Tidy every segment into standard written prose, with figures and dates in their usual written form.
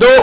2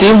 3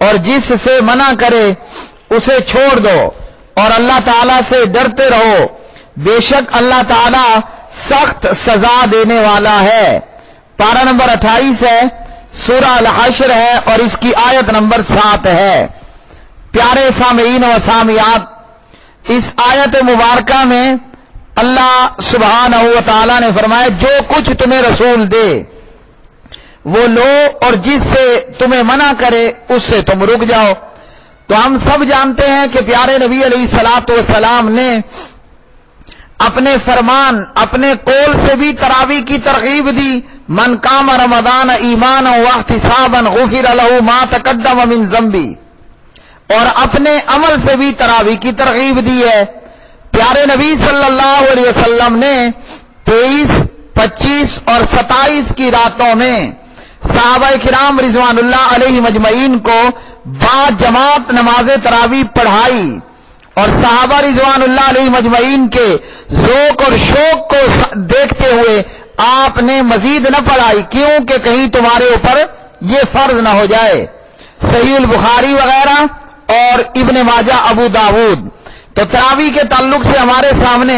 اور جس سے منع کرے اسے چھوڑ دو اور اللہ تعالیٰ سے ڈرتے رہو، بے شک اللہ تعالیٰ سخت سزا دینے والا ہے۔ پارہ نمبر 28 ہے، سورہ الحشر ہے اور اس کی آیت نمبر 7 ہے۔ پیارے سامعین و سامعات، اس آیت مبارکہ میں اللہ سبحانہ و تعالیٰ نے فرمایا جو کچھ تمہیں رسول دے وہ لو اور جس سے تمہیں منع کرے اس سے تم رک جاؤ۔ تو ہم سب جانتے ہیں کہ پیارے نبی علیہ الصلوۃ والسلام نے اپنے فرمان، اپنے قول سے بھی تراویح کی ترغیب دی، من قام رمضان ایمانا واحتسابا غفر له ما تقدم من ذنبه، اور اپنے عمل سے بھی تراویح کی ترغیب دی ہے۔ پیارے نبی صلی اللہ علیہ وسلم نے 23، 25 اور 27 کی راتوں میں صحابہ کرام رضوان اللہ علیہ مجمعین کو با جماعت نماز تراویح پڑھائی، اور صحابہ رضوان اللہ علیہ مجمعین کے ذوق اور شوق کو دیکھتے ہوئے آپ نے مزید نہ پڑھائی، کیوں کہ کہیں تمہارے اوپر یہ فرض نہ ہو جائے۔ صحیح البخاری وغیرہ اور ابن ماجہ، ابو داود۔ تو تراویح کے تعلق سے ہمارے سامنے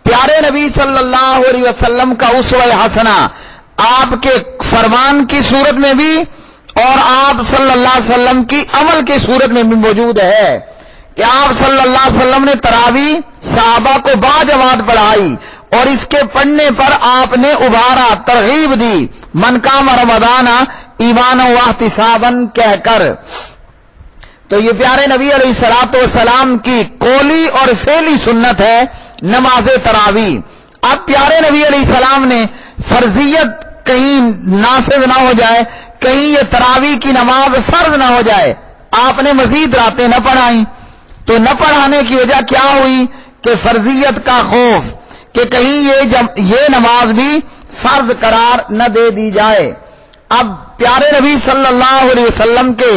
پیارے نبی صلی اللہ علیہ وسلم کا اسوہ حسنہ آپ کے فرمان کی صورت میں بھی اور آپ صلی اللہ علیہ وسلم کی عمل کی صورت میں بھی موجود ہے کہ آپ صلی اللہ علیہ وسلم نے تراویح صحابہ کو با جماعت پڑھائی، اور اس کے پڑھنے پر آپ نے ابھارا، ترغیب دی، من قام رمضان ایمانا واحتسابا کہہ کر۔ تو یہ پیارے نبی علیہ الصلوۃ والسلام کی قولی اور فعلی سنت ہے نماز تراویح۔ اب پیارے نبی علیہ السلام نے فرضیت کہیں نافذ نہ ہو جائے، کہیں یہ تراویح کی نماز فرض نہ ہو جائے، آپ نے مزید راتیں نہ پڑھائیں۔ تو نہ پڑھانے کی وجہ کیا ہوئی کہ فرضیت کا خوف کہ کہیں یہ نماز بھی فرض قرار نہ دے دی جائے۔ اب پیارے نبی صلی اللہ علیہ وسلم کے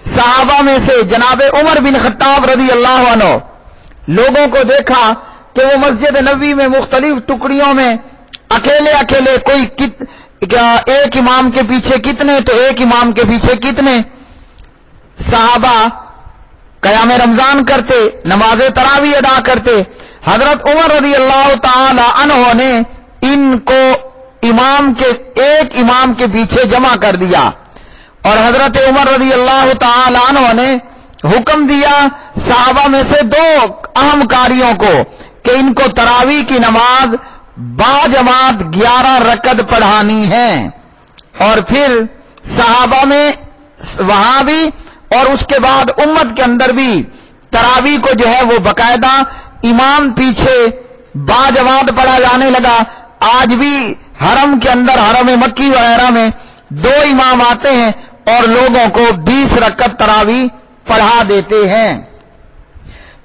صحابہ میں سے جناب عمر بن خطاب رضی اللہ عنہ لوگوں کو دیکھا کہ وہ مسجد نبوی میں مختلف ٹکڑیوں میں اکیلے اکیلے، کوئی ایک امام کے پیچھے کتنے تو ایک امام کے پیچھے کتنے صحابہ قیام رمضان کرتے، نماز تراویح ادا کرتے۔ حضرت عمر رضی اللہ تعالی عنہ نے ان کو ایک امام کے پیچھے جمع کر دیا، اور حضرت عمر رضی اللہ تعالی عنہ نے حکم دیا صحابہ میں سے 2 اہم کاریوں کو کہ ان کو تراویح کی نماز با جماعت 11 رکعت پڑھانی ہے، اور پھر صحابہ میں وہاں بھی اور اس کے بعد امت کے اندر بھی تراویح کو جو ہے وہ باقاعدہ امام پیچھے با جماعت پڑھا جانے لگا۔ آج بھی حرم کے اندر، حرم مکی وغیرہ میں 2 امام آتے ہیں اور لوگوں کو 20 رکعت تراویح پڑھا دیتے ہیں۔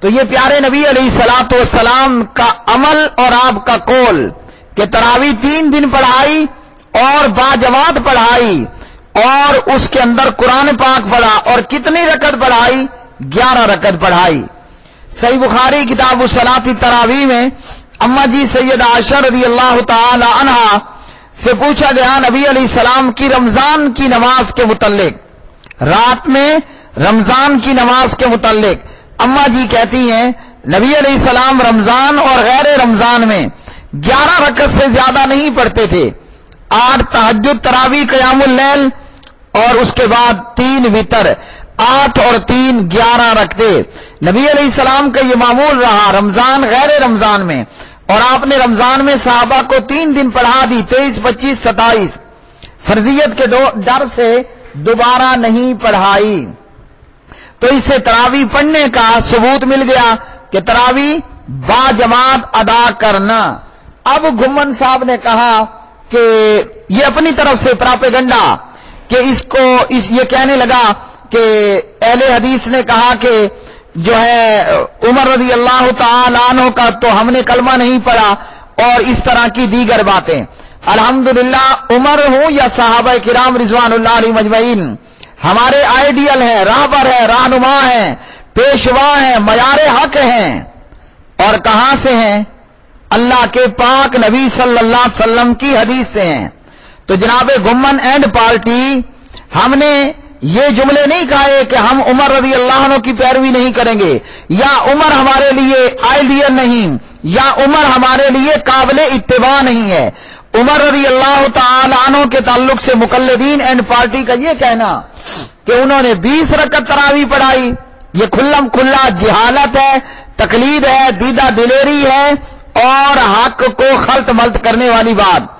تو یہ پیارے نبی علیہ الصلوۃ والسلام کا عمل اور آپ کا قول کہ تراویح 3 دن پڑھائی اور با جماعت پڑھائی، اور اس کے اندر قرآن پاک پڑھا، اور کتنی رکعت پڑھائی؟ 11 رکعت پڑھائی۔ صحیح بخاری کتاب الصلاۃ تراویح میں اما جی سیدہ عائشہ رضی اللہ تعالی عنہا سے پوچھا گیا نبی علیہ السلام کی رمضان کی نماز کے متعلق، رات میں رمضان کی نماز کے متعلق۔ اما جی کہتی ہیں نبی علیہ السلام رمضان اور غیر رمضان میں 11 رکعت سے زیادہ نہیں پڑھتے تھے، 8 تہجد تراویح قیام اللیل اور اس کے بعد 3 وتر، 8 اور 3 11 رکھتے۔ نبی علیہ السلام کا یہ معمول رہا رمضان غیر رمضان میں، اور آپ نے رمضان میں صحابہ کو 3 دن پڑھا دی، 23، 25، 27، فرضیت کے ڈر سے دوبارہ نہیں پڑھائی۔ تو اس سے تراویح پڑھنے کا ثبوت مل گیا کہ تراویح با جماعت ادا کرنا۔ اب گھمن صاحب نے کہا کہ یہ اپنی طرف سے پراپیگنڈا کہ یہ کہنے لگا کہ اہل حدیث نے کہا کہ جو ہے عمر رضی اللہ تعالی عنہ کا تو ہم نے کلمہ نہیں پڑھا، اور اس طرح کی دیگر باتیں۔ الحمدللہ عمر ہوں یا صحابہ کرام رضوان اللہ علیہ مجمعین ہمارے آئیڈیل ہیں، راہبر ہیں، رہنما ہیں، پیشوا ہیں، معیار حق ہیں، اور کہاں سے ہیں؟ اللہ کے پاک نبی صلی اللہ علیہ وسلم کی حدیث سے ہیں۔ تو جناب گمن اینڈ پارٹی ہم نے یہ جملے نہیں کہے کہ ہم عمر رضی اللہ عنہ کی پیروی نہیں کریں گے، یا عمر ہمارے لیے آئیڈیل نہیں، یا عمر ہمارے لیے قابل اتباع نہیں ہے۔ عمر رضی اللہ تعالی عنہ کے تعلق سے مقلدین اینڈ پارٹی کا یہ کہنا کہ انہوں نے 20 رکعت تراویح پڑھائی، یہ کھلم کھلا جہالت ہے، تقلید ہے، دیدہ دلیری ہے اور حق کو خلط ملط کرنے والی بات۔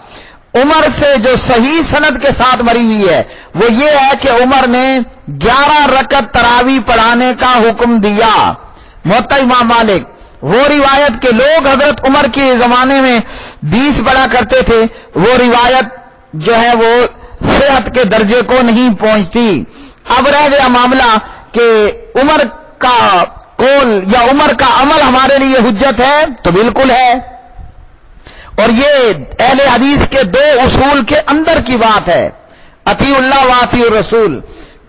عمر سے جو صحیح سند کے ساتھ مری ہوئی ہے وہ یہ ہے کہ عمر نے 11 رکعت تراویح پڑھانے کا حکم دیا۔ موطا امام مالک، وہ روایت کے لوگ حضرت عمر کے زمانے میں 20 پڑھا کرتے تھے، وہ روایت جو ہے وہ صحت کے درجے کو نہیں پہنچتی۔ اب رہ گیا معاملہ کہ عمر کا قول یا عمر کا عمل ہمارے لیے حجت ہے، تو بالکل ہے، اور یہ اہل حدیث کے 2 اصول کے اندر کی بات ہے، اطیع اللہ و اطیع الرسول۔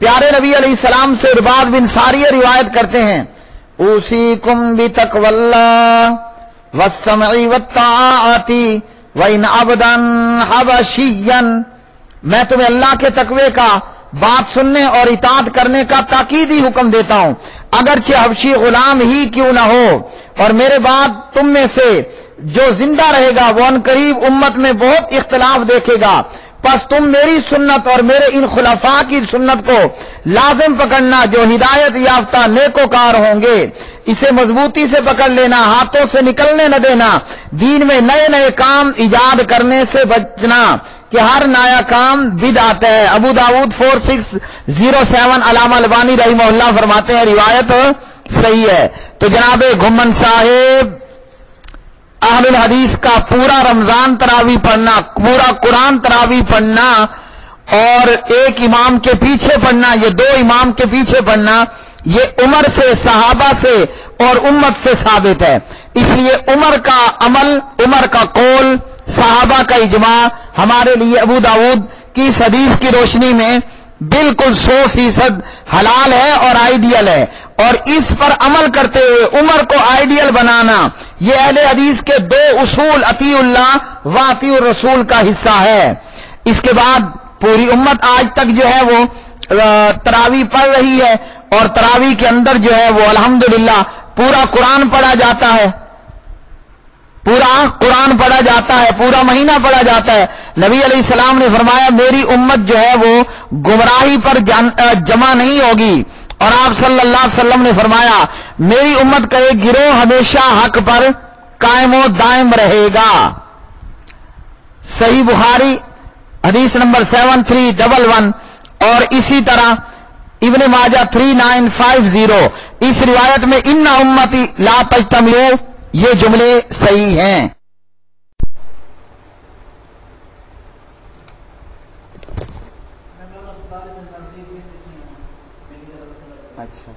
پیارے نبی علیہ السلام سے ارباض بن ساریہ روایت کرتے ہیں، اوصیکم بتقوی اللہ والسمع والطاعۃ وان عبدا حبشیا، میں تمہیں اللہ کے تقوی کا، بات سننے اور اطاعت کرنے کا تاکیدی حکم دیتا ہوں، اگرچہ حبشی غلام ہی کیوں نہ ہو، اور میرے بعد تم میں سے جو زندہ رہے گا وہ ان قریب امت میں بہت اختلاف دیکھے گا، پس تم میری سنت اور میرے ان خلفاء کی سنت کو لازم پکڑنا جو ہدایت یافتہ نیکوکار ہوں گے، اسے مضبوطی سے پکڑ لینا، ہاتھوں سے نکلنے نہ دینا، دین میں نئے نئے کام ایجاد کرنے سے بچنا کہ ہر نیا کام بدعت ہے۔ ابو داؤد 4607، علامہ البانی رحمہ اللہ فرماتے ہیں روایت صحیح ہے۔ تو جناب گھمن صاحب، اہل الحدیث کا پورا رمضان تراویح پڑھنا، پورا قرآن تراویح پڑھنا اور ایک امام کے پیچھے پڑھنا، یہ 2 امام کے پیچھے پڑھنا، یہ عمر سے، صحابہ سے اور امت سے ثابت ہے۔ اس لیے عمر کا عمل، عمر کا قول، صحابہ کا اجماع ہمارے لیے ابو داؤد کی اس حدیث کی روشنی میں بالکل 100% حلال ہے اور آئیڈیل ہے، اور اس پر عمل کرتے ہوئے عمر کو آئیڈیل بنانا یہ اہل حدیث کے 2 اصول اطیع اللہ و اطیع الرسول کا حصہ ہے۔ اس کے بعد پوری امت آج تک جو ہے وہ تراویح پڑھ رہی ہے، اور تراویح کے اندر جو ہے وہ الحمدللہ پورا قرآن پڑھا جاتا ہے، پورا قرآن پڑھا جاتا ہے، پورا مہینہ پڑھا جاتا ہے۔ نبی علیہ السلام نے فرمایا میری امت جو ہے وہ گمراہی پر جمع نہیں ہوگی، اور آپ صلی اللہ علیہ وسلم نے فرمایا میری امت کا ایک گروہ ہمیشہ حق پر قائم و دائم رہے گا۔ صحیح بخاری حدیث نمبر 7311، اور اسی طرح ابن ماجہ 3950، اس روایت میں ان امتی لا تجتمع، یہ جملے صحیح ہیں۔ اچھا